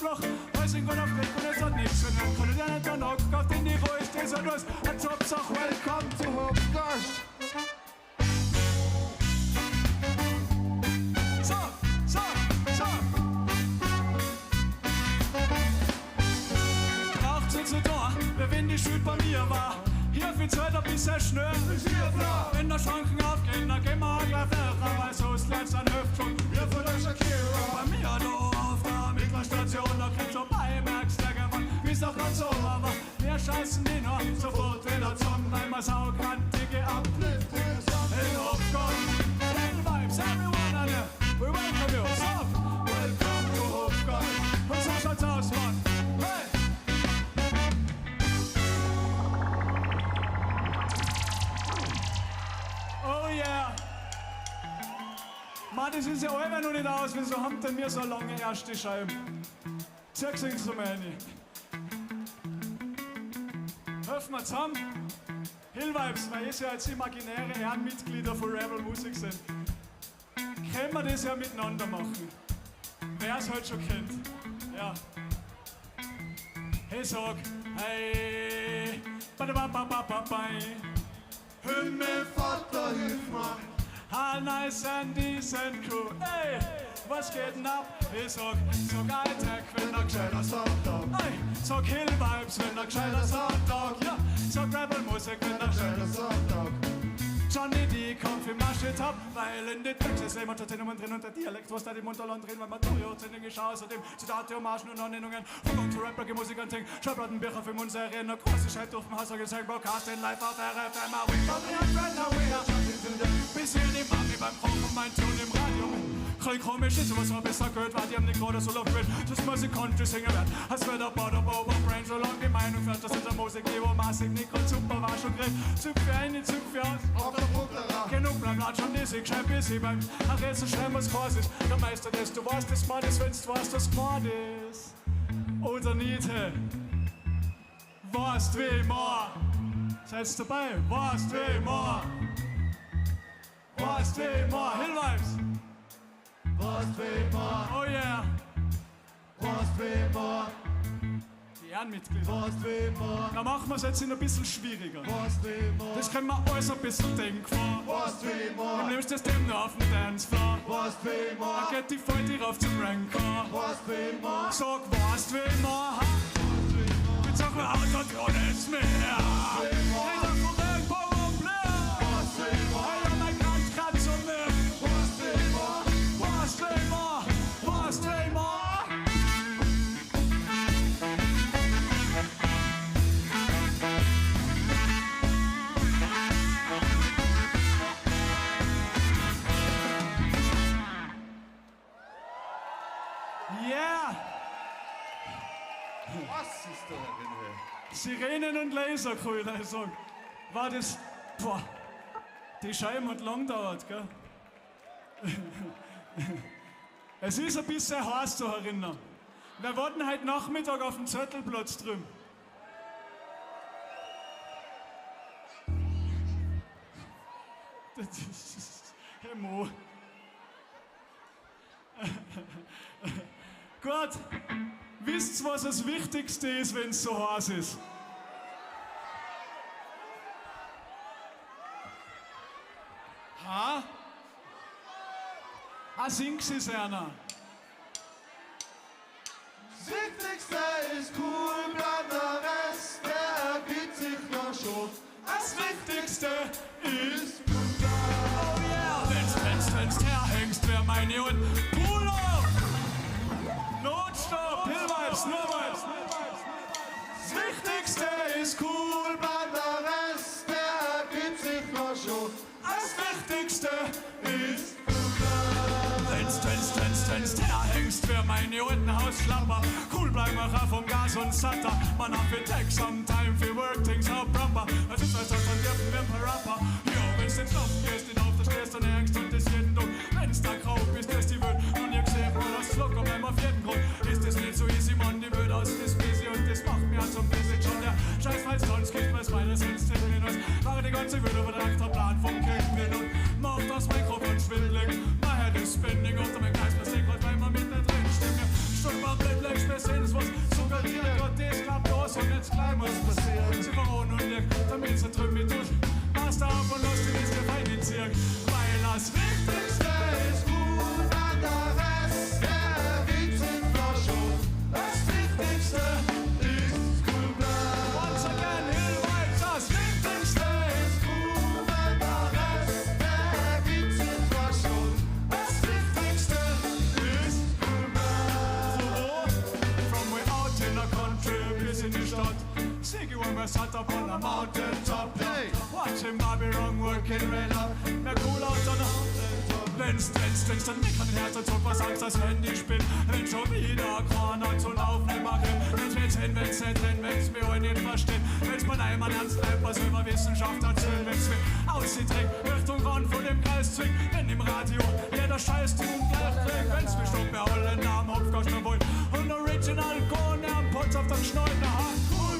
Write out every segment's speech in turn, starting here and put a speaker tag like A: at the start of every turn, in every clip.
A: flach. Weiß ich, auf Krieg und es hat nichts für den Können, der nicht dann hock auf den Niveau ist dieser Nuss. Als ob es auch welcome to Hochgast. So. Braucht sie zu da, wenn die Schuld bei mir war. Hier viel Zeit, ein bisschen schnell. Wenn der Schranken aufgehen, dann gehen wir gleich weiter. Weil so ist letzt ein Hüftschwung. Wir von der Shakira. Bei mir da auf der Mikrostation, da kriegst du bei Merkstärke, wie es auch grad so war. Wir scheißen die noch sofort wieder zusammen, weil wir saukantige Uplift in Hofgott. Vibes, everyone on it. We welcome you. So, welcome to Hofgott. Und so schaut's aus, Mann. Hey! Oh yeah! Mann, das ist ja immer noch nicht aus, wieso haben denn wir so lange erste Scheiben? Zeig's uns mal rein. Helfen wir zusammen. Hillvibes, weil ihr ja jetzt imaginäre Ehrenmitglieder von Rebel Music sind. Können wir das ja miteinander machen? Wer es halt schon kennt. Ja. Hey, sag, hey,
B: Himmel, Vater, hilf mir.
A: All nice and decent crew. Hey, was geht denn ab? Ich sag Alltag, wenn der gescheiter Sonntag. Hey, sag Hillvibes, wenn der gescheiter Sonntag. Ja, sag Rebel Musik, wenn der gescheiter Sonntag. Johnny D. kommt für Marschit ab, weil in die Texte ist jemand drin und der Dialekt, was da im Unterland drin, weil man durchhört in den Geschau, außerdem Zitate, Hommagen und Annehmungen von zu Rapper, Musikern, Ting, Schallplattenbücher für Mundserien, eine große Scheibe auf dem Haus, gesagt, Broadcasting live auf RFM, we coming up right now, we are jumping to the bis hier die Mami beim Kochen, mein Ton im Radio. Kein komisch ist, was man besser gehört, weil die haben nicht gerade so laut gehört, dass man sie Country singen wird, als wäre der Bad auf Brain, so lange die Meinung fährt, dass in der Musik, die wo maßig nicht gerade super war, schon gerät, Zug für eine, Zug für aus. Genug Blabla, schon die sich schreib bis beim Adresse schreiben, was groß ist. Der Meister des, du weißt, das Mord ist, wenn's du weißt, das Mord ist. Oder Niete. Weißt wie more. Seid's dabei? Weißt wie more. Weißt wie more. Hillvibes.
B: Weißt wie more.
A: Oh yeah.
B: Weißt wie more.
A: Ehrenmitglieder.
B: Weißt wie more.
A: Da machen wir es jetzt ein bisschen schwieriger.
B: Weißt wie more.
A: Das können wir alles ein bisschen denken vor.
B: Weißt wie more.
A: Dann nimmst du das Thema auf den Dancefloor.
B: Weißt wie more.
A: Dann geht die Folge rauf zum Ranker.
B: Weißt wie more.
A: Sag, weißt wie more. Mit so viel Autotune ist mehr. Jeder von der Powerplay.
B: Weißt wie more.
A: Hey, mein Kranz und mir.
B: Weißt wie more.
A: Weißt wie more. Weißt wie more. Yeah!
B: Was ist da drin?
A: Sirenen und Laserkeule, ich sag. War das. Boah. Die Scheibe hat lang gedauert, gell? Es ist ein bisschen heiß da herinnen. Wir warten heute Nachmittag auf dem Zettelplatz drüben. Das ist. Hey Mo. Gut, wisst ihr, was das Wichtigste ist, wenn es so heiß ist? Ha? Sing's es einer.
B: Das Wichtigste ist cool, bleibt der Rest, der ergibt sich noch schon.
A: Das Wichtigste ist.
B: Oh
A: yeah! Wenn's herhängst, wär meine und Puller! Notstopp! Hillvibes, nochmals! Das Wichtigste ist cool,
B: bleibt der Rest, der ergibt sich noch schon.
A: das Wichtigste ist. Wenn's herhängst, wär meine alten Hausschlapper. Cool bleib macher vom Gas und Satter. Man hat für Tech some time für work things how proper. Das ist was von dir für ein Rapper. Jo, wenn's ins Loft gehst, den auf der stehst und hängst und das jeden Tag. Wenn's da grau bist, ist die Welt. Und ihr gesehen, wo das Flock auf einmal auf jeden Grund. Ist das nicht so easy, man, die Welt aus das busy und das macht mir zum Basic schon der Scheiß, weil sonst gibt mir's meine sonst in uns. Mache die ganze Welt über den Plan vom Kirchenwind und mach das Mikrofon schwindelig. My head is spinning unter mein Geist, was ich grad, weil man mit der drin stimmt. Stumm mal blind, wir sehen's, was suggeriert, Gott, das glaubt das und jetzt gleich muss passieren. Sie verrohen und liegt, damit sie drüben mit durch. Machst auf und lass die Liste fein ziehen, weil das Wichtigste ist gut, an der Rest, der Witz sind wir schon. Das Wichtigste ist cool bleiben. Once again, Hillweiz, das Wichtigste ist gut, an der Rest, der Witz sind wir schon. Das Wichtigste ist cool bleiben. From way out in the country, bis in die Stadt. Siggy when we're sat up on a mountain top. Hey, watching Bobby Wrong working right up. Mehr cool out on a mountain top. Wenn's, dann nicht an den Herzen zog, was Angst, als wenn ich bin. Wenn schon wieder keiner zu laufen machen. Wenn's nicht hin, wenn's nicht drin, wenn's mir wohl nicht verstehen. Wenn's man einmal ernst bleibt, was über Wissenschaft erzählen. Wenn's mir aussieht, Richtung ran von dem Kreis zwingt. Wenn im Radio jeder Scheiß tun gleich trinkt. Wenn's mich stopp, wir alle Namen aufgasten wollen. Und original Gone am Potz auf den Schneiden. Cool,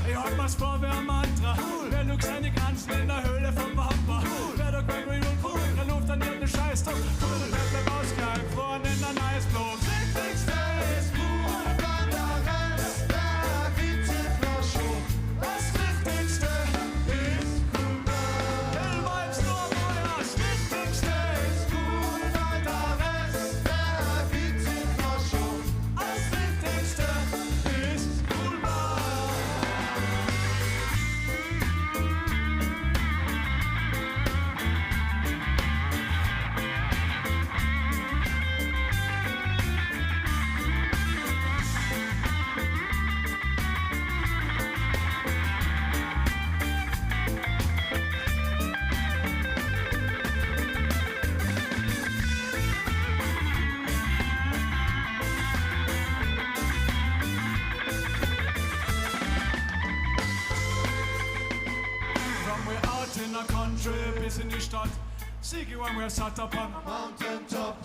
A: ich halt mal's vor wie ein Mantra. Wer lugt seine Grenzen in der Höhle vom Wamper. Wer der Gregory und cool, der Luft an irgendeine Scheißdruck. Cool, der bleibt ausgehalten, vorn in der Eisblock. Wichtigste ist cool, dann der Rest, der Witz sind wir schon. Das Wichtigste ist cool, Hillweiz nur Feuer. Das Wichtigste ist cool, dann der Rest, der Witz sind wir schon. Das Wichtigste ist cool, in the country, bis in die Stadt. Siggy when we're sat up on a mountain top.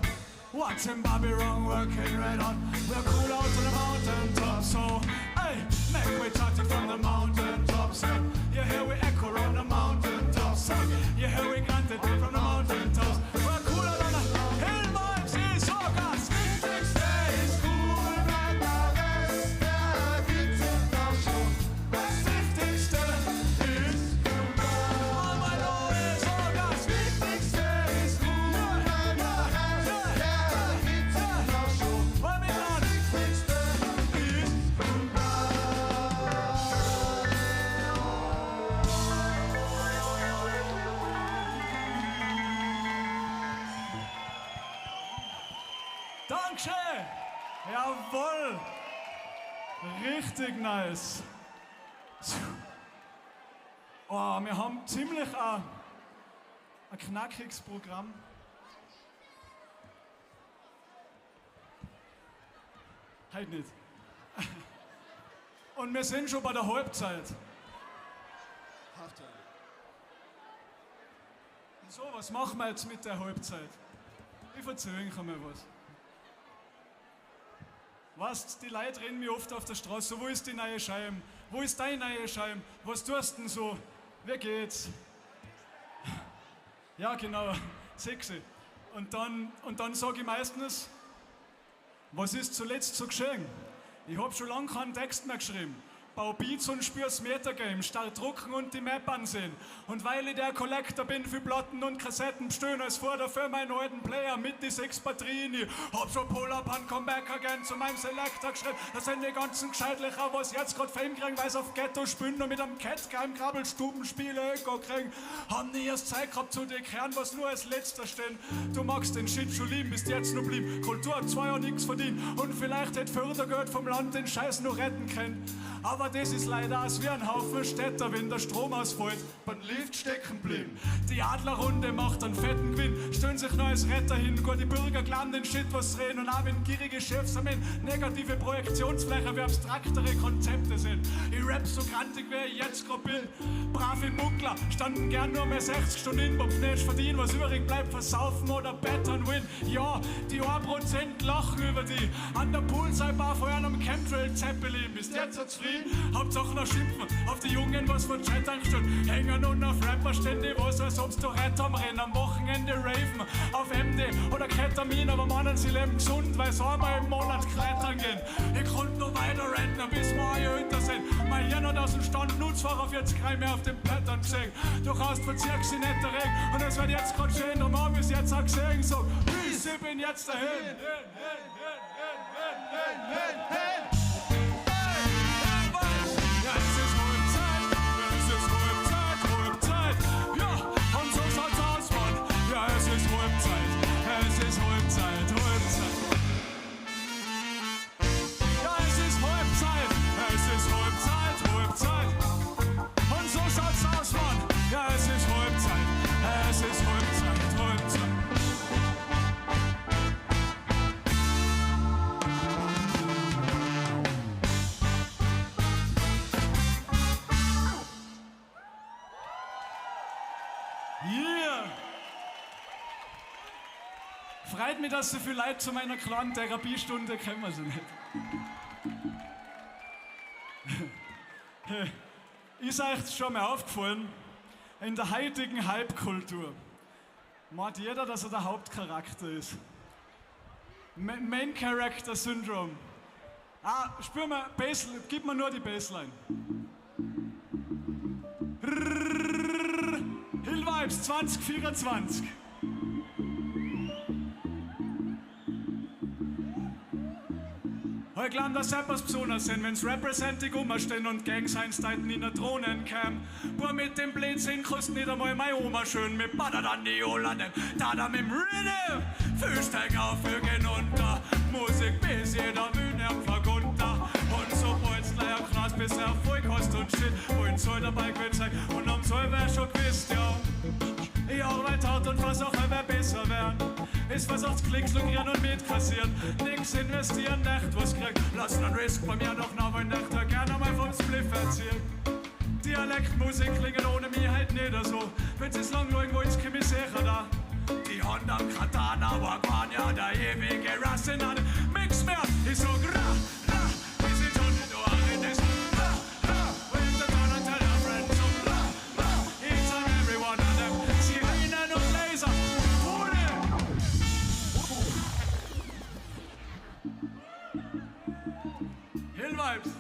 A: Watching Bobby Wrong working right on. We're cool out on the mountain top. So, hey, make we chat it from the mountain top. So, you hear we echo around the mountain top. So, you hear we grant it from the mountain tops. We're cool out on the Hillweiz, ist so ganz. Wichtigste ist cool, wenn der Rest, der Witz sind wir schon. Das Wichtigste ist Dankeschön! Jawohl! Richtig nice! Oh, wir haben ziemlich ein knackiges Programm. Halt nicht. Und wir sind schon bei der Halbzeit. So, was machen wir jetzt mit der Halbzeit? Ich erzähle euch einmal was. Weißt, die Leute reden mir oft auf der Straße, wo ist die neue Scheibe? Wo ist deine neue Scheibe? Was tust du denn so? Wie geht's? Ja, genau, sexy. Und dann sage ich meistens, was ist zuletzt so geschehen? Ich hab schon lange keinen Text mehr geschrieben. Bau Beats und spür's Metagame, start drucken und die Map ansehen. Und weil ich der Collector bin für Platten und Kassetten, bestehen als Vorder für meinen alten Player mit die 6 Batterien. Ich hab schon Pull-Up und Comeback again zu meinem Selector geschrieben. Das sind die ganzen Gescheitlicher, was jetzt grad Fame kriegen, weil's auf Ghetto spielen und mit einem Cat-Game Krabbelstubenspiele Öko kriegen. Haben nie erst Zeit gehabt zu deklarieren, was nur als letzter stehen. Du magst den Shit schon lieben, bist jetzt noch blieb. Kultur hat 2 Jahre nix verdient und vielleicht hätte Fördergeld vom Land den Scheiß noch retten können. Aber das ist leider als wie ein Haufen Städter, wenn der Strom ausfällt, beim Lift stecken blieben. Die Adlerrunde macht einen fetten Gewinn, stellen sich noch als Retter hin, gar die Bürger glauben den Shit, was reden. Und auch wenn gierige Chefs am Ende negative Projektionsfläche wie abstraktere Konzepte sind. Ich rap so grantig, wie ich jetzt grad bin. Brave Muckler standen gern nur mehr 60 Stunden in, beim Flash verdienen, was übrig bleibt, versaufen oder bet and win. Ja, die 1% lachen über die. An der Poolside-Bar vor einem Chemtrail Zeppelin. Bist jetzt so zufrieden? Hauptsache noch schimpfen auf die Jungen, was von Chat angestellt. Hängen und auf Rapper ständig was, als ob's Tourette am Rennen. Am Wochenende raven auf MD oder Ketamin, aber meinen, sie leben gesund, weil sie einmal im Monat klettern gehen. Ich kann Einer aus dem Stand Nutzfahrer 40 Grad mehr auf dem Pattern gesehen. Du kannst verzirk sie nicht der Regen. Und es wird jetzt grad schön, darum haben wir es jetzt auch gesehen. So, ich bin jetzt dahin. Ja, es ist Halbzeit. Es ist Halbzeit, Halbzeit. Ja, und so schaut's aus, Mann. Ja, es ist Halbzeit. Es ist Halbzeit, Halbzeit. Ja, es ist Halbzeit. Es ist Halbzeit, Halbzeit. Und so schaut's aus, Mann. Ja, es ist Halbzeit. Es ist Halbzeit, Halbzeit. Yeah! Freut mich, dass so viele Leute zu meiner kleinen Therapiestunde kommen. Sie nicht. Ist euch schon mal aufgefallen, in der heutigen Hype-Kultur meint jeder, dass er der Hauptcharakter ist. Main Character Syndrome. Spür mal, gib mir nur die Bassline. Hill Vibes 2024. Ich glaube, dass etwas Besonderes sind, wenn's Representing umstehen und Gangseinsteiten in der Drohnen kämen. Boah, mit dem Blödsinn kostet nicht einmal meine Oma schön mit Badder an die Olanen. Da mit dem Rhythm, Füßteig auf, Vögeln unter. Musik bis jeder Bühne am Vergunter. Und sobald's gleich am Knast bis Erfolg hast und shit, wollen Zoll dabei gewinnt sein. Und am Zoll wär schon gewiss, ja. Ich arbeite hart und versuche, wer besser werden. Ich versuch's Klicks lukrieren und mitkassieren. Nix investieren, nicht was kriegt. Lassen einen Risk bei mir noch nach, weil ich da gerne mal vom Spliff erzählen. Dialektmusik klingen ohne mich halt nicht so. Wenn's ist lang irgendwo ins Kimi sicher da. Die Hand am Katana, Wagwan, ja, der ewige Rassenade. Mix mehr, ich sag ra, ra, wir sind schon in der Arena. Ra, ra, with the turn and tell your friends. So ra, ra, each and every one of them. Sirenen und Laser, Pune. Hill Vibes.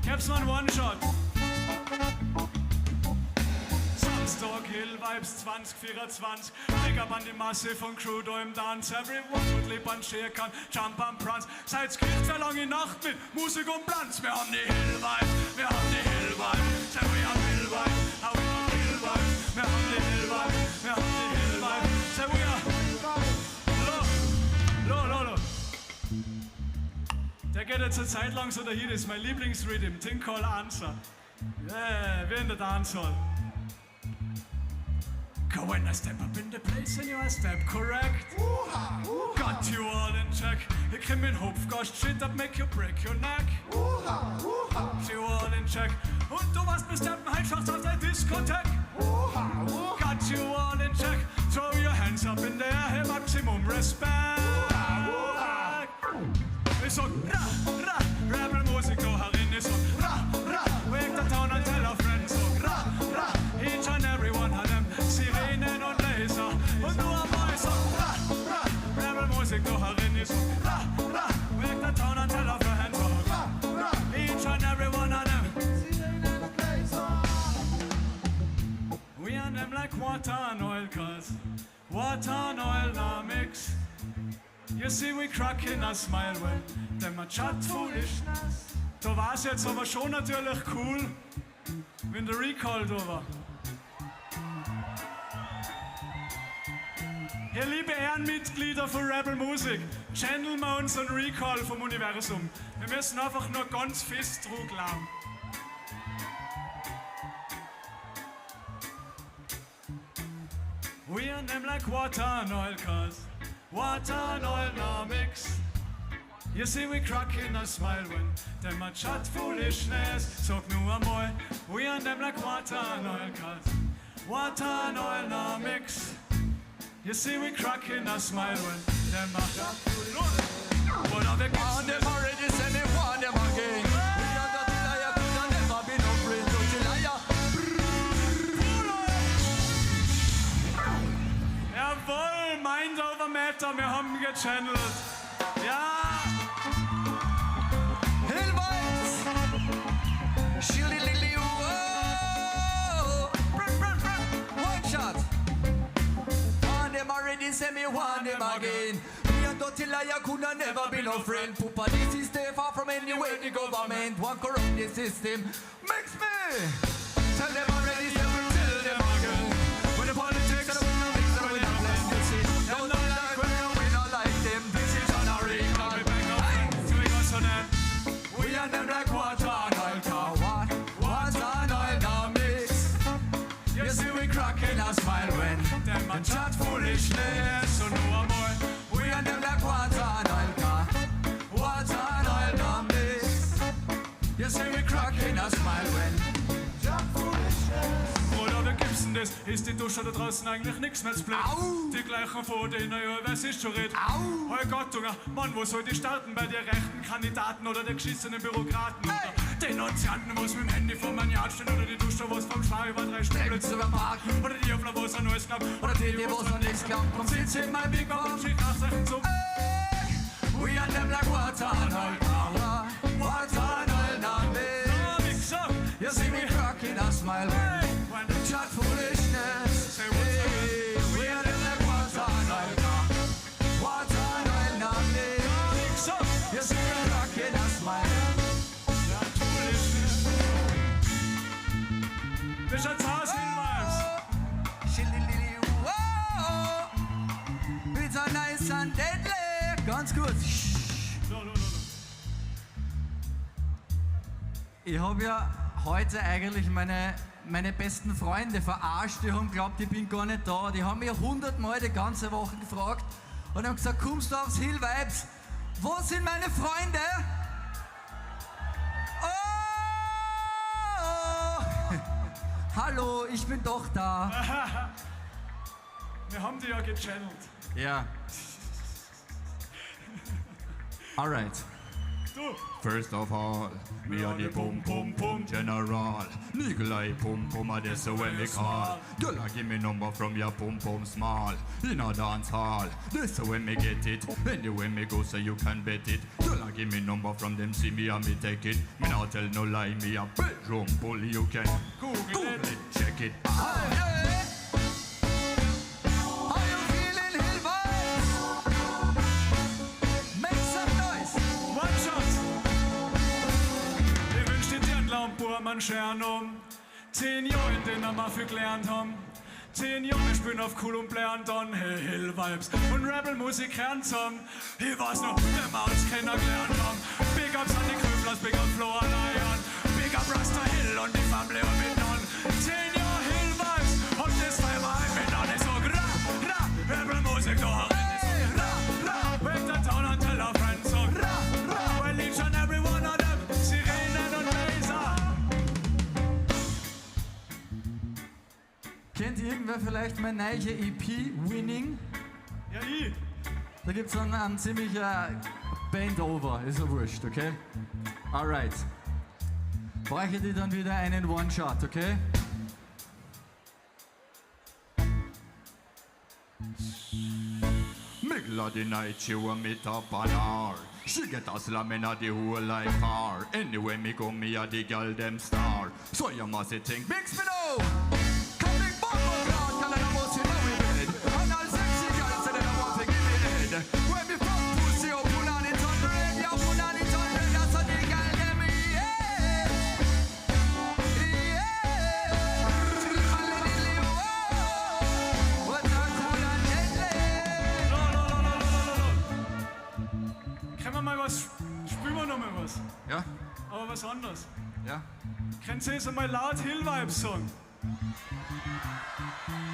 A: Gibt's noch einen One-Shot? Samstag, Hill Vibes 2024. Big up an die Masse von Crew da im Dance. Everyone would lieb an Schirkan, Jump and Prance. Seid's kriegt für lange Nacht mit Musik und Planz. Wir haben die Hill Vibes, wir haben die Hill Vibes. Say we have Hill Vibes, how we have Hill Vibes. Wir haben die Hill Vibes, wir haben die Hill Vibes. Say we have Lo. Der geht jetzt eine Zeit lang so dahin, das ist mein Lieblingsrhythm, Thing Call Answer. Yeah, wir in der Dancehall. Cause when I step up in the place and you are step correct. Got you all in check. Ich komm in Hupfgast, shit that make you break your neck. Got you all in check. Und du warst mit Steppen halt schaust auf der Diskothek. Got you all in check. Throw your hands up in the air, hey, Maximum Respect. Ich sag ra, ra, Rebel-Musik da herin. Ich sag ra, ra, wake the town and tell our friends. Sag ra, ra, each and every one of them. Sirenen und Laser und nur am Mai. Sag ra, ra, Rebel-Musik da herin. Ich sag ra, ra, wake the town and tell our friends. Sag ra, ra, each and every one of them. Sirenen und Laser. We and them like water and oil, cause water and oil now mix. You see, we crack in a smile when them a chat foolishness. Da war's jetzt aber schon natürlich cool, wenn der Recall da war. Ihr liebe Ehrenmitglieder von Rebel Music, channeln wir unseren Recall vom Universum. Wir müssen einfach nur ganz fest dran glauben. We and them like water and oil, cause water and oil now mix. You see, we crack in a smile when them a chat foolishness. Sag nur einmal, we and them like water and oil, cause water and oil now mix. You see, we crack in a smile when them a chat foolishness. But I beg on them already, say me want them again. We are the liar, could have never been no friend to the liar. weiter, wir haben gechannelt. Ja!
C: Hillvibes! Shillilili, whoa! One shot! Want them already, say me want them again. Me and Dotilla Yakuna never been no friend. Pupa, this is stay far from anywhere the government want corrupt the system. Makes me! Tell them already, say we tell them again. When the politics and the winner we don't blame. You see, them not like when we not like them. This is on our record. We and them like water and oil car. Water and oil now mix. You see we cracking a smile when
A: Them
C: them
A: a
C: chat foolishness.
A: so no more.
C: We and them like water and oil car. Water and oil now mix. You see we cracking a smile when chat foolishness.
A: Oder wie gibt's denn das? Ist die Dusche da draußen eigentlich nix mehr zu blöd?
C: Au!
A: Die gleichen von denen, ja, was ist schon red?
C: Au!
A: Oh Gott, Junge, Mann, wo soll die starten? Bei den rechten Kandidaten oder den geschissenen Bürokraten? Oder Denunzianten, wo's mit dem Handy vor meinem Yard stehen? Oder die Dusche, wo's vom Schlag über 3 Stunden
C: Zu überparken.
A: Oder die Öffner, wo's ein neues klappt?
C: Oder die, wo's noch nichts glaubt. Komm, sitz in mein Big Bang.
A: Schick nach Sachen zum
C: We and them like water and oil car. Water and oil now mix.
A: Mixer!
C: You see me cracking a smile when them chat foolishness. Hey, we are them like water and oil car. Water and oil now mix.
A: Mixer!
C: You see me cracking a smile.
A: Ja, tulich. Das ist Haus Hinweis.
C: Shillilili, whoa. It's a nice and deadly. Ganz kurz. Ich habe ja heute eigentlich meine besten Freunde verarscht. Die haben geglaubt, ich bin gar nicht da. Die haben mich 100-mal die ganze Woche gefragt und haben gesagt, kommst du aufs Hillvibes? Wo sind meine Freunde? Oh! Hallo, ich bin doch da.
A: Wir haben die ja gechannelt.
C: Ja. Alright.
A: Du,
D: First of all, me are the pum pum pum general. Nikolai pum pum a this when me call. Girl a give me number from your pum pum small. In a dance hall, this when me get it. Anyway me go so you can bet it. Girl a give me number from them see me and me take it. Me not tell no lie, me a bedroom bully you can
A: Google
D: Google
A: it.
D: it, check it.
C: Are you feeling Hillvibes? Make some noise.
A: One shot! Ich wünsch dir einen Lampen an Scheren 10 Jahre, in denen wir viel gelernt haben. 10 Jahre, wir spielen auf cool und blären dann hey, Hillvibes und Rebel-Musik hören zusammen. Ich weiß noch, wenn wir uns kennengelernt haben. Big ups an die Krüflers, big up Flo an Iron. Big up Rasta Hill und die Family und mit non. 10 Jahre Hillvibes und das war immer ein mit non. Ich sag ra, ra, Rebel-Musik, da rein. Ich sag ra, ra, with the town and tell our friends. So ra, ra, well each and every one of them. Sirenen und Laser.
C: Kennt irgendwer vielleicht meine neue EP Winning?
A: Ja, ich.
C: Da gibt's einen ziemlicher Band-Over, ist ja wurscht, okay? Alright. Brauche die dann wieder einen One-Shot, okay?
D: Middle of the night, she will meet up on her. She get a slam in a the whole like car. Anyway, me go me a the girl them star. So you must think
C: Big Spino! Come big bongo crowd, can I know you know we bed? And all sexy girls say they don't want to give me head. When me fuck pussy up, put on it on red, yeah, put on it on red, that's how the girl them yeah. What's our cool and deadly?
A: Können wir mal was, spielen wir noch mal was.
C: Ja,
A: Aber was anderes.
C: ja.
A: Könnt ihr es einmal laut Hillvibes sagen?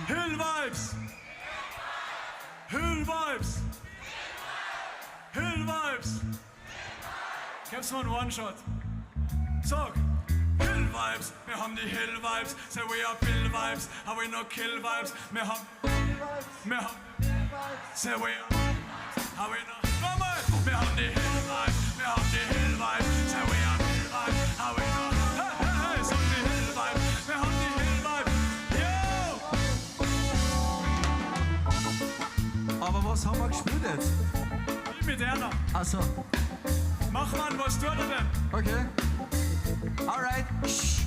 A: Hillvibes! Hillvibes! Hillvibes! Gib's mal einen One-Shot. Sag! Hillvibes! Wir haben die Hillvibes. Say we are Bill Vibes. Have we no Kill Vibes? Wir haben... Say we are... Have we no... Nochmal! Wir haben die Hillvibes. Wir haben die Hillvibes. Say we are Bill Vibes. Have we no... Hey, sag die Hillvibes. Wir haben die Hillvibes. Yo!
C: Aber was haben wir gespielt jetzt?
A: Mit einer.
C: Achso,
A: Mach mal, was tut er denn?
C: okay. Alright. Shh.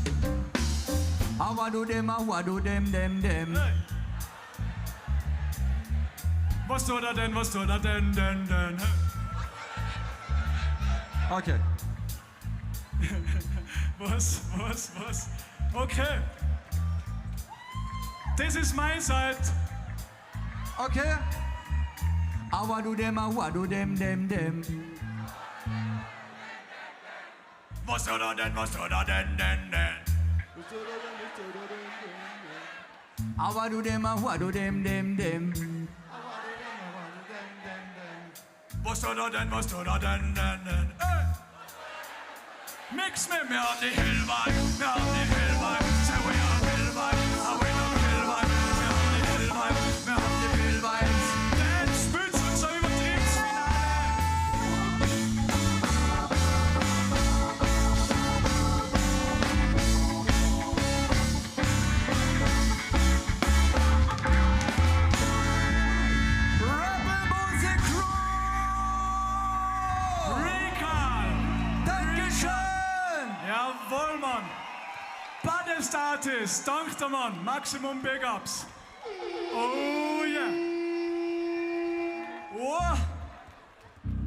C: Awadu dem, dem.
A: Hey. Was tut er denn, denn? Hey.
C: Okay.
A: Was? Okay. Das ist meine Seite.
C: Okay. Awadu dem, dem.
A: Was tut er denn, denn?
C: Awadu dem, dem.
A: Was tut er denn, Hey. Mix mit mir an die Hillwein, say we are Hillwein, we love Hillwein, wir haben die Hillwein, wir haben die Hillwein. Den spülst du so Übertriebsfinale.
C: Rebel Music Crew!
A: Recall!
C: Dankeschön!
A: Jawohl, Mann! Badestatus, dank der Mann, Maximum Big Ups. Oh yeah! Oh!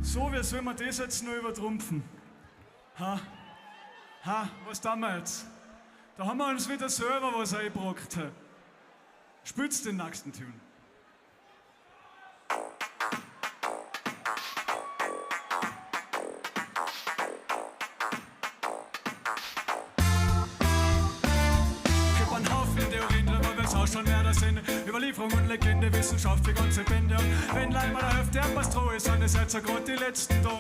A: So, wie sollen wir das jetzt noch übertrumpfen? Ha, was tun wir jetzt? Da haben wir uns wieder selber was eingebrockt. Spitzt den nächsten Tune. Schon mehr der Sinne, Überlieferung und Legende, Wissenschaft für ganze Bände. Und wenn Leim an der Hälfte etwas treu ist, dann ist jetzt ja gerade die letzten Tage.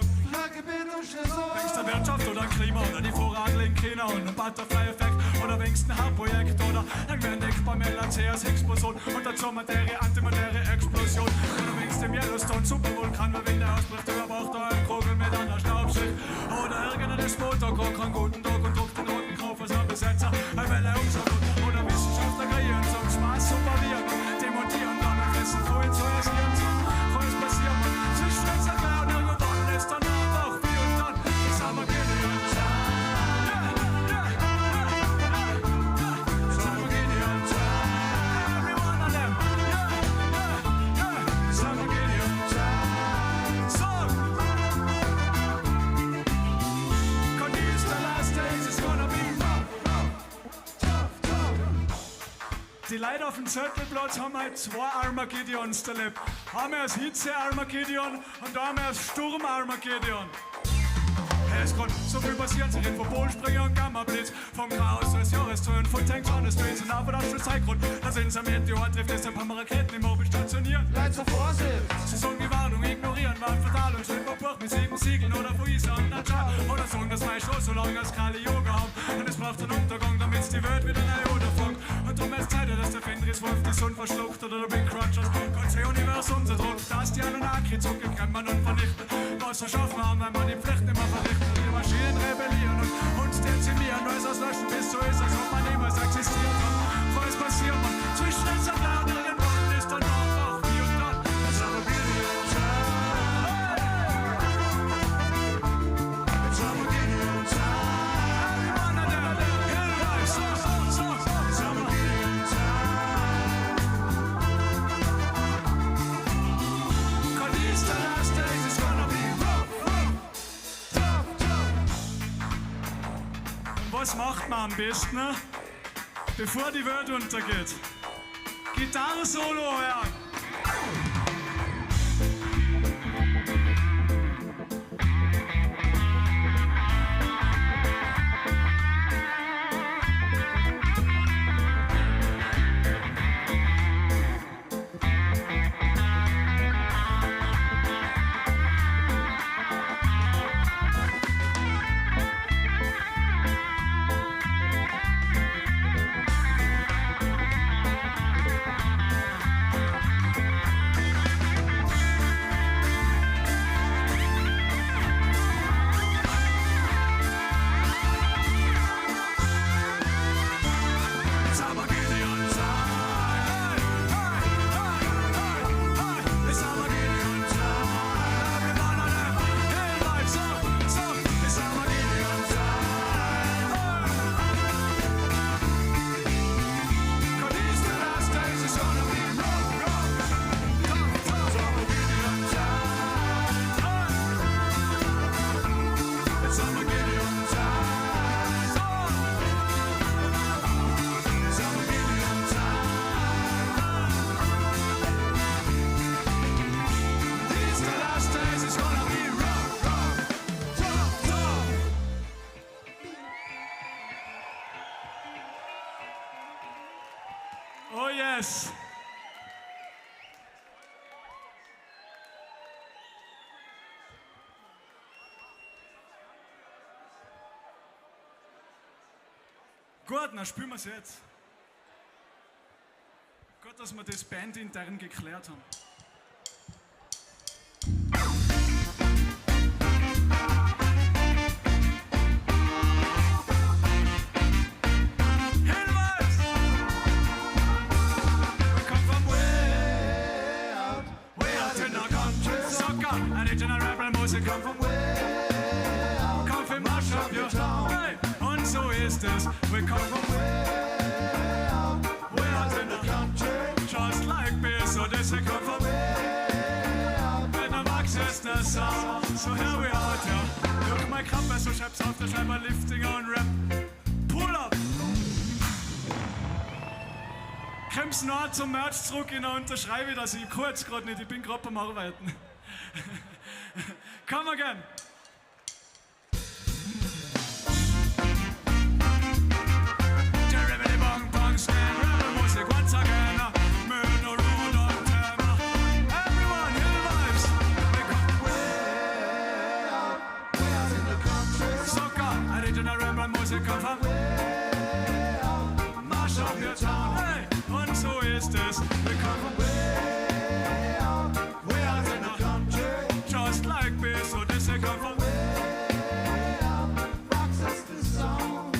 A: Wenn's der Wirtschaft oder Klima oder die Vorradler in China und ein Butterfly-Effekt oder wenn's ein Hauptprojekt oder ein entdeckbar LHC-Explosion und dazu Materie, Antimaterie-Explosion oder wenn's dem Yellowstone Supervulkan, weil wenn der ausbricht, überbraucht er einen Kugel mit einer Staubschicht oder irgendein Despot, der gerade keinen guten Tag und druckt den roten Kauf als ein Besetzer, eine Welle umschaut oder Wissenschaftler kreieren zum Spaß supervieren, demontieren dann und fressen vorhin zu ersieren. Was passiert, man? Zwischen uns erklären, irgendwann ist dann einfach wie und dann. Das haben wir genial. Das haben wir genial. Everyone on them. Das haben wir genial. So. Cause it's the last days, it's gonna be die Leute auf dem Zettelplatz haben halt zwei Armageddons erlebt. Einmal das Hitze-Armageddon und einmal das Sturm-Armageddon. Es kann so viel passieren, sie reden von Polspringer und Gamma-Blitz, vom Chaos als Jahrestönen, von Tanks an das Drehs und auf und Abschlusszeitgrund. Da sind sie am Meteor, trifft es ein paar Raketen im Mobil stationiert.
B: Leid zur Vorsicht!
A: Sie sagen die Warnung, ignorieren, waren fatal und stehen vor Buch mit 7 Siegeln oder von Isa und Naja. Oder sagen, dass mein Schoß so lange als Kali Yoga haben. Und es braucht einen Untergang, damit die Welt wieder neu oder fängt. Und darum ist Zeit, dass der Fenriswolf die Sonne verschluckt oder der Big Crunchers. Ganze Universum zerdrückt, dass die Anunnaki zurückkämpfen und vernichten. Was erschaffen haben, wenn man die Pflicht nicht mehr verrichtet. Die Maschinen rebellieren und uns dezimieren. Alles auslöschen, bis so ist, als ob man niemals existiert hat. Was passiert, man? Zwischen uns und Laut irgendwann ist dann einfach wie und dann. Das haben wir genial. Das haben wir genial. Everyone on them. Hillweis. So. Das haben wir genial. Cause it's the last days, it's gonna be rough. Was macht man am besten, ne? Bevor die Welt untergeht? Gitarre-Solo hören! Oh yes. Gut, dann spielen wir es jetzt. Gut, dass wir das bandintern geklärt haben. Hinweis! We come from way out in the country. Soccer, original rebel music come from way out. Come from mash up your town. Hey, und so ist es. We come from way out in the country. Just like this, so this we come from way out. With the Max is the sound. So here we are, yeah. Look my Kappe, so schreib's auf der Schreiber Lifting und Rap. Pull up! Kommst noch zum Merch zurück und unterschreibe ich das. Ich kann jetzt gerade nicht, ich bin gerade beim Arbeiten. Come again! Jeremy Bong Bong stand, rebel music once again. Moon or road on tema. Everyone, hill vibes. We come way out in the country. Soccer, original rebel music come from way out. Mash up your town. Hey, und so ist es. We come from way out in the country. Just like this, so this we come from way out. Rocks us the song.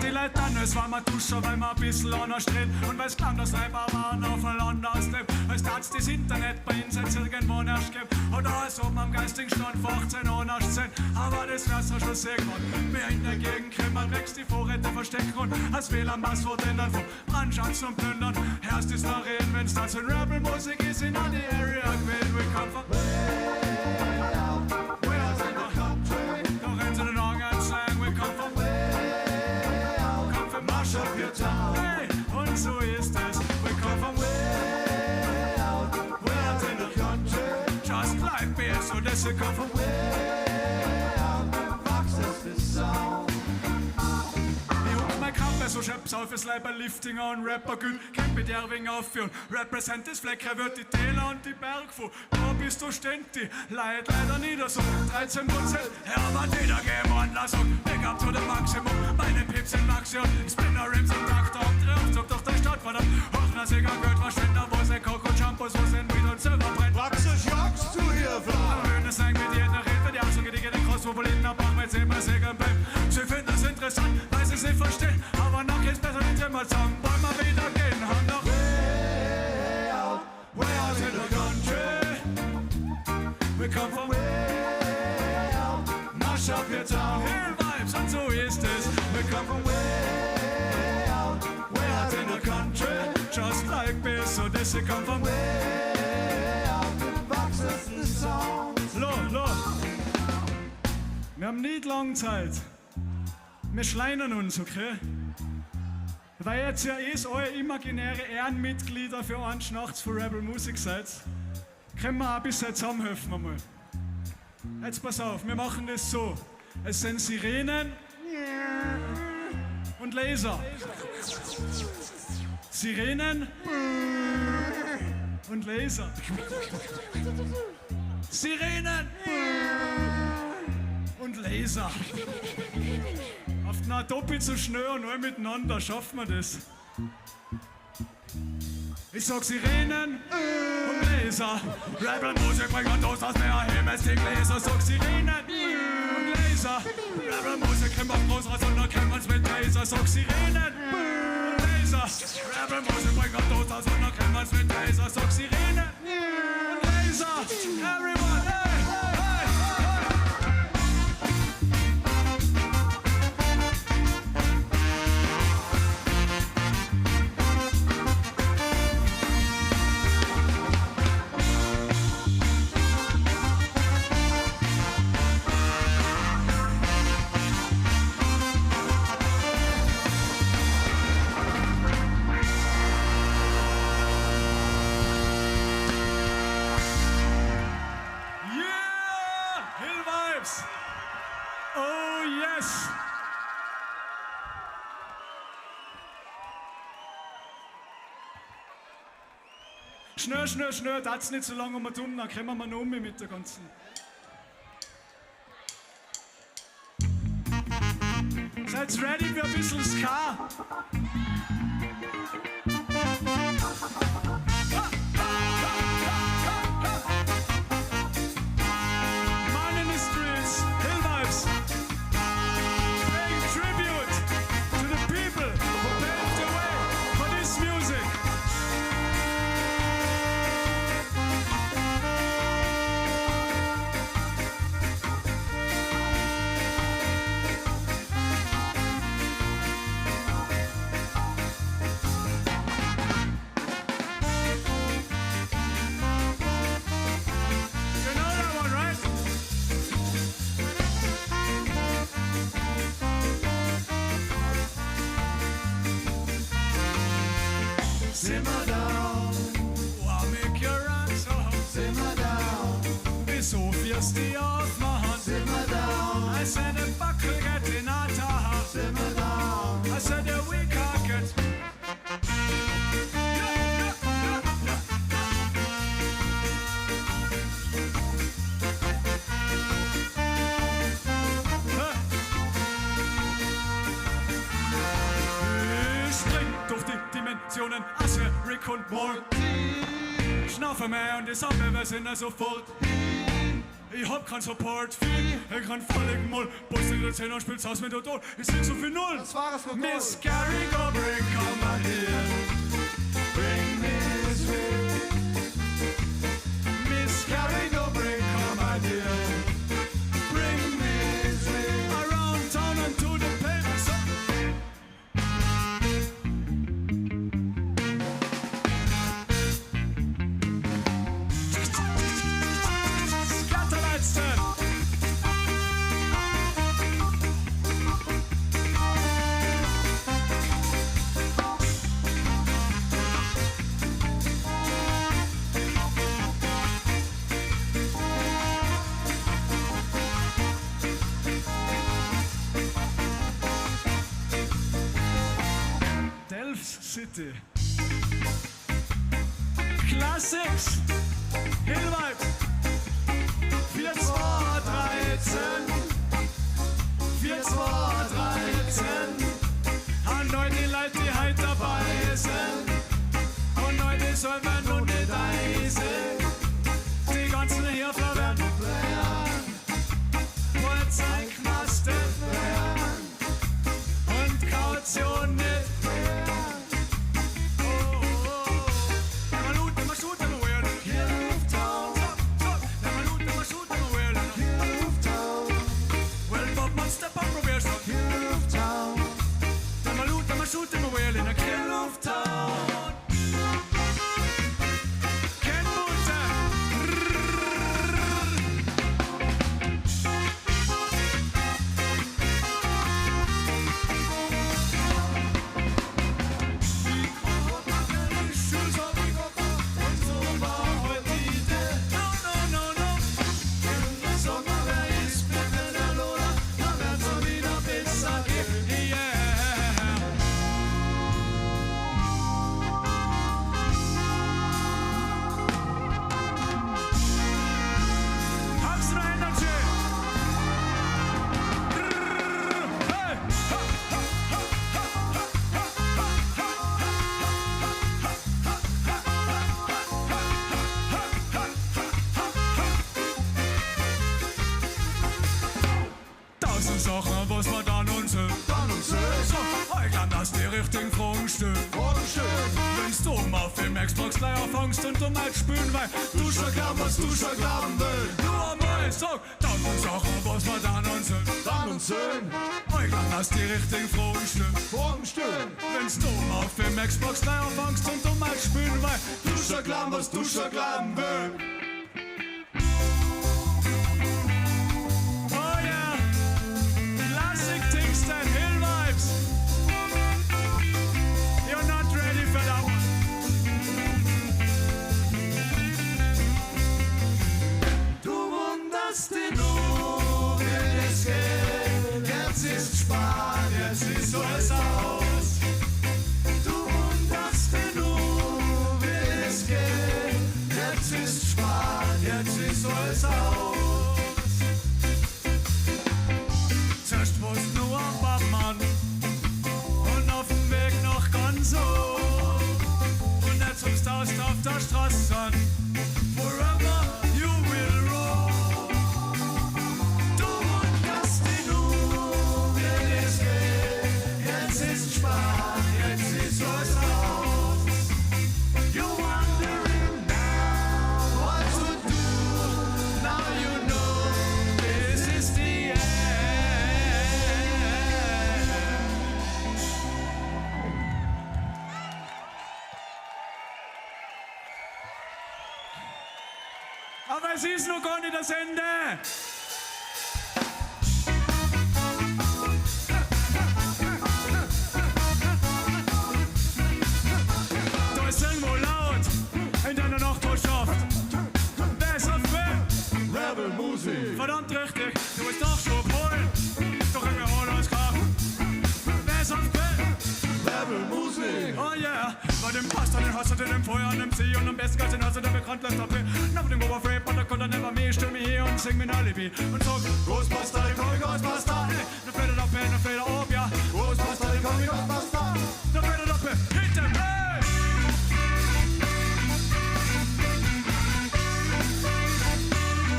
A: Die Leute dann, es war mal Duscher, weil wir ein bisschen anders reden. Und weil's klang, dass Leiber waren auf ein anderes Leben. Als hat's das Internet bei uns jetzt irgendwo nicht gegeben. Oder als ob man am geistigen Stand vor 18 Uhr nicht sehen. Aber das wär's ja schon sehr gut. Wer in der Gegend kriegt, man wächst die Vorräte verstecken. Und als WLAN-Passwort ändern von Brandschatz und Plündern. Erst ist noch reden, wenn's das in Rebel-Musik ist, in die Area gewählt. We come from way out in the country. Doch in so den Augen sagen, we come from mash up your town. Hey, und so ist es. We come from way out in the country. Just like beer, so this we come from way out. Fox is the sound. Ich huck mein Kappe, so schöpf's auf, es Leiber Liftinger und Rapper gut. Kennt mit Erwing aufführen. Represent das Flecker wird die Täler und die Bergfuhr. Da bist du ständig, Leid leider nieder so. 13%, aber jeder geben Anlassung. Big up to the Maximum, meine Pips sind Maxi und Spinner Rims und Traktor und Triumphzug durch der Stadt, verdammt. Hochnasiger Geld, Verschwender, wo sind Coco Champos, wo sind Weed und Silber brennt.
B: Praxis jagst du hier, Frau?
A: Höhne sagen mit jeder Hilfe, die Achsung, die geht in Cross, wo Berlin abmachen, mit Silber, Segeln bleibt. Sie finden es interessant, weil sie es nicht verstehen, aber noch geht's besser, wenn sie mal sagen, wollen wir wieder gehen, haben noch way out in the country. We come from way out, mash up your town. Hill vibes, und so ist es. We come from way out in the country. Just like this, so this we come from way out. Fox is the sound. Lo. Wir haben nicht lange Zeit. Wir schleinen uns, okay? Weil jetzt ja alle imaginäre Ehrenmitglieder für einen Schnachts für Rebel Music seid, können wir auch ein bisschen zusammenhelfen einmal. Jetzt pass auf, wir machen das so. Es sind Sirenen und Laser. Sirenen und Laser. Sirenen und Laser. Auf einer doppelt so schnell und alle miteinander schaffen wir das. Ich sag Sirenen und Laser. Rebel-Musik bringt einen Toast aus mehr Himmels die Gläser. Sag Sirenen und Laser. Rebel-Musik kommt auf groß raus und dann kennt man's mit Laser. Sag Sirenen und Laser. Rebel-Musik bringt einen Toast aus und dann kennt man's mit Laser. Sag Sirenen und Laser. Everyone, hey! Schnell, das nicht so lange tun, dann kommen wir noch um mit der ganzen. Seid ready für ein bisschen Ska? Man in the streets, Hill Vibes, paying tribute to the people who paved the way for this music. You know that one, right?
B: Simmer down,
A: Wow, make your hands up.
B: simmer down,
A: Bis so fierst die aufmachen.
B: simmer down,
A: I said the buckle get in a taha.
B: simmer down.
A: I said the we can't get. Ich spring durch die Dimensionen, Asse, Rick und Morty. Schnaufe mehr und die Sache, wir sind also fort. Ich hab keinen Support viel, ich kann völlig Moll. Boss in der 10 und spielt's aus mit der Tod. Ich sing so viel Null.
B: Das war es,
A: Miss Gary, go bring, come on here. Bring Miss Rick. Miss Gary, go bring, come on here. Bring Miss Rick. Around town and to the pavement. So. Scatterleiste. Delft City. Classics. Hill Vibes. 4213. 4213. Und heute die Leute, die heute dabei sind. Und heute soll man nun nicht eisen. Die ganzen hier verwerten Playern. Polizei, Knaste, und Kaution nicht. Shoot them away in a kill of town. Ken Bunter. Sachen, was wir dann uns so, ich glaub, dass die richtigen Fragen stellen. Wenn's du auf dem Xbox gleich anfängst und du mal spielen, weil du schon glaubst, was du schon glauben willst. Nur einmal sag, tausend Sachen, was wir dann uns so, ich glaub, dass die richtigen Fragen stellen. Wenn's du auf dem Xbox gleich anfängst und du mal spielen, weil du schon glaubst, was du schon glauben willst. And Hill Vibes. You're not ready for that one.
B: Du wunderst dich nur, wie es geht. Jetzt ist Spanien, jetzt ist so es aus. Du wunderst dich nur, wie es geht.
A: so es aus. Zuerst war's nur ein Babmann und auf dem Weg noch ganz so. Und jetzt hüpfst du auf der Straße an. Forever you will roll. Du wunderst dich nur, wie es geht. Jetzt ist Spaß, jetzt ist so es aus. You're wondering now what to do. Now you know this is the end. Aber es ist noch gar nicht das Ende. Da ist irgendwo laut in deiner Nachbarschaft. Wer ist auf wen?
B: Rebel Musik.
A: Verdammt richtig, du bist doch schon Polen. Doch in mir alles klar. Wer ist auf wen?
B: Rebel Musik.
A: Oh yeah, bei dem Pasta, den hast du den im Feuer, nimm sie und am besten kannst den hast du den bekannt, lässt ab. Nach dem Oberfrape, und da kommt er never me, stell mich hier und sing mir ein Alibi. Und sag,
B: Ghostbuster, ich komm, Ghostbuster.
A: dann fällt er ab, dann fällt er ab, ja.
B: Ghostbuster, ich komm, Ghostbuster.
A: Dann fällt er ab, hinter mir.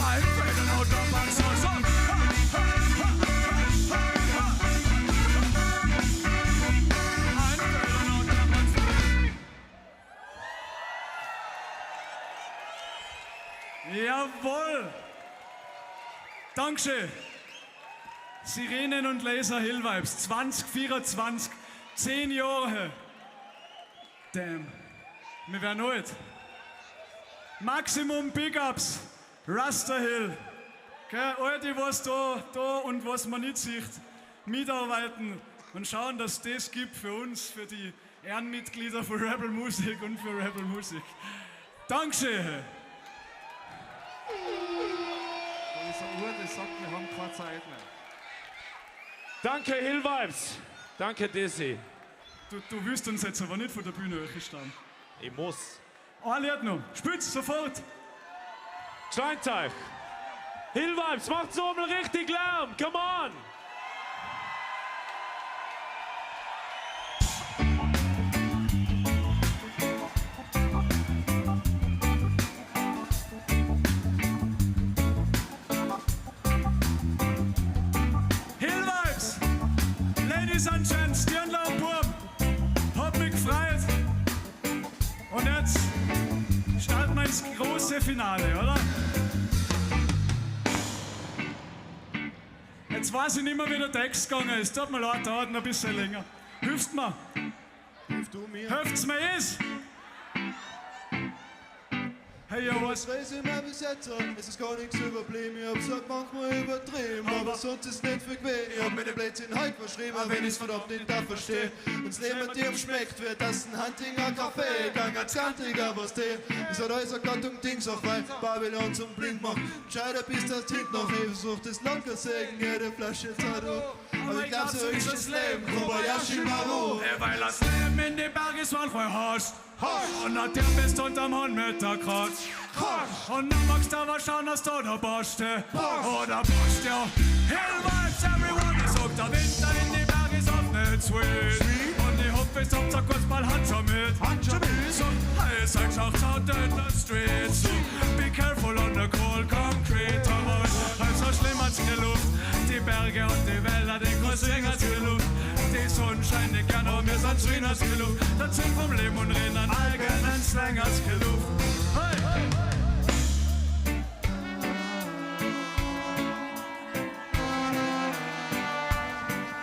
A: I'm fading out the back, so. I'm fading out the back. Jawohl! Dankeschön! Sirenen und Laser Hill Vibes 2024, 10 Jahre. Damn, wir werden alt. Maximum Big Ups, Rasta Hill. Gell, all die, was da und was man nicht sieht, mitarbeiten und schauen, dass es das gibt für uns, für die Ehrenmitglieder von Rebel Music und für Rebel Music. Dankeschön!
E: Diese Uhr, das sagt, wir haben keine Zeit mehr. Danke, Hill Vibes. Danke, Dizzy.
A: Du willst uns jetzt aber nicht von der Bühne wegstehen.
E: Ich muss.
A: Ein Lied noch. Spitz, sofort.
E: Steinteich. Hill Vibes, macht so mal richtig Lärm. Come on.
A: Hill Vibes. Ladies and Gents, Dirndl und Burm. Hat mich gefreut. Und jetzt starten wir ins große Finale, oder? Jetzt weiß ich nicht mehr, wie der Text gegangen ist. Tut mir leid, dauert noch ein bisschen länger. Hilfst mir?
B: Hilfst du mir?
A: Hilft's mir is? Hey, ja, was?
B: Was weiß ich mehr bis jetzt? Es ist gar nichts überblieben. Ich hab's halt manchmal übertrieben. Aber sonst ist nicht für gewesen. Ich hab mir den Blödsinn halt verschrieben, wenn ich's verdammt nicht da versteh. Wenn's neben dir schmeckt, wird das ein Huntinger Kaffee. Gang als Kantiger, was der. Es hat alles eine Gattung Dings auf, weil Babylon zum Blink macht. Scheider bis das Kind noch ich versuch das Lanker sägen, jede Flasche Tattoo. Aber ich glaub, so ist das Leben. Kobayashi Maru.
A: Weil das Leben in die Berge ist manchmal harsch. Und nachdem bist du unterm Hund mit der Kratz. Und dann magst du aber schauen, dass du da boschst. Oder boschst, ja. Hill Vibes, everyone. Ich sag, der Winter in die Berge ist oft nicht sweet. Und die Hupf ist auf der Kurzball Handschuh mit. So, hey, sag, schaut's out in the streets. Be careful on the cold concrete. Aber es so schlimm als die Luft. Die Berge und die Wälder, die Großsing als die Luft. Die Sonnenschein, die gern, aber wir sind schön als die Luft. Das sind vom Leben und reden an eigenen Slang als die Luft. Hey, hey, hey.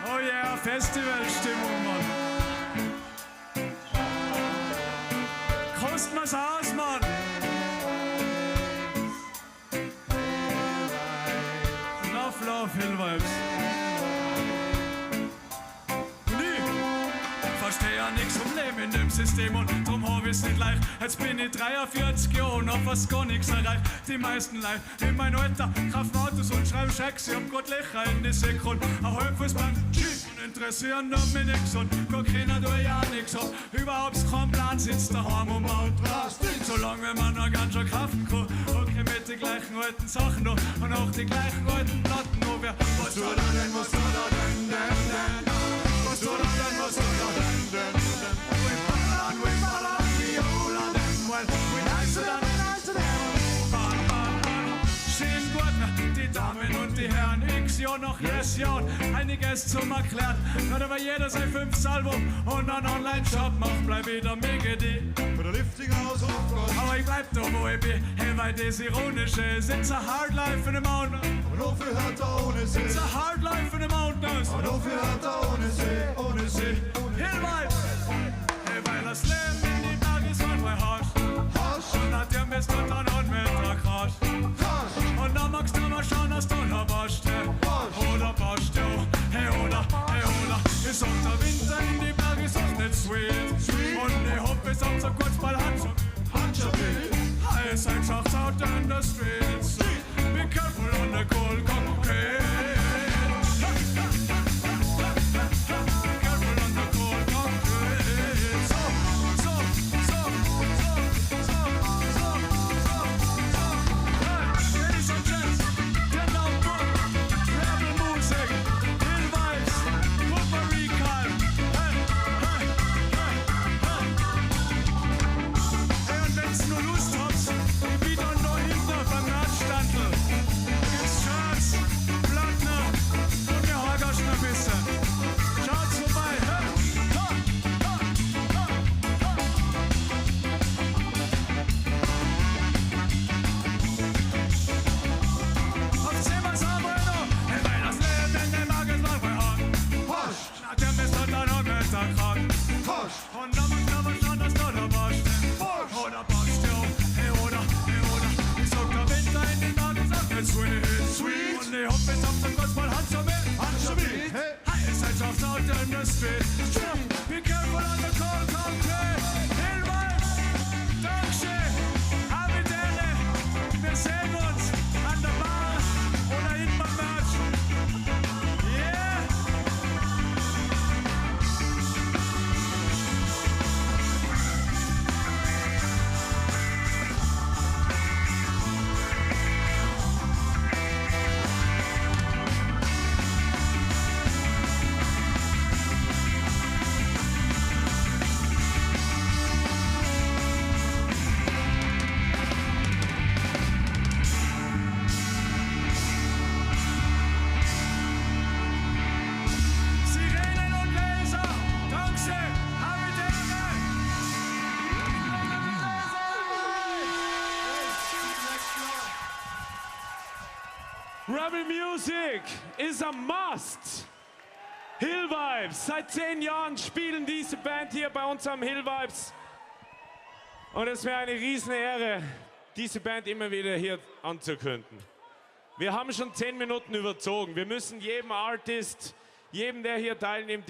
A: Oh yeah, Festivalstimmung, Mann. Kosten wir's aus, Mann. Love, Hill Vibes. Und ich verstehe ja nichts vom Leben in dem System und drum hab ich's nicht leicht. Jetzt bin ich 43 Jahre und hab fast gar nichts erreicht. Die meisten Leute in mein Alter kaufen Autos und schreiben Schecks. Ich hab grad Löcher in die Sekunde. Ein Halbfußband, und interessieren doch mich nix und guck keiner durch ja nix ab. Überhaupt kein Plan, sitzt daheim und macht Rast. Solange wenn man noch ganz schön kraften kann, okay, mit den gleichen alten Sachen noch und auch die gleichen alten Platten noch. Was du da denn, was du da denn, was du da denn, was du da denn, we ballern, die all of them, well, we nice to them, schön gut, die Damen und die Herren, ja noch yes, ja, einiges zum Erklären. Hat aber jeder sein 5. Album und einen Online-Shop macht, bleib wieder mega die.
B: Mit der Lifting aus Aufgott.
A: Aber ich bleib da, wo ich bin, hey, weil das Ironische ist. It's a hard life in the mountains.
B: Und dafür hört er ohne See.
A: It's a hard life in the mountains.
B: Und dafür hört er ohne See, ohne See.
A: Hillvibes! Hey, weil das Leben in die Berge ist manchmal hart. Und hat dir Mist und dann und mit der Krasch. Und dann magst du mal schauen, dass du noch wascht, hey. Oder wascht du, hey, oder. Ist auch der Winter in die Berge, ist auch nicht sweet. Und ich hoffe, es auch so kurz mal Handschuhe. Heiß einfach out in the streets. Be careful on the cold concrete. Und dann muss aber schon, dass du da warst. Oder warst du, hey, oder. Ich sag, der Winter in den Bergen sagt nicht sweet. Und ich hoffe, es habt ihr kurz mal Hand zu mir. Hey, es ist einfach out in the street. Be careful on the cold concrete. Hillvibes, Dankeschön, Avidere. Wir sehen uns an der Bar oder hinten beim Merch. Yeah! Sirenen und Laser, Dankeschön, Avidere.
E: Rebel Music is a must. Hillvibes, seit 10 Jahren spielen diese Band hier bei uns am Hillvibes. Und es wäre eine riesen Ehre, diese Band immer wieder hier anzukündigen. Wir haben schon 10 Minuten überzogen. Wir müssen jedem Artist, jedem, der hier teilnimmt,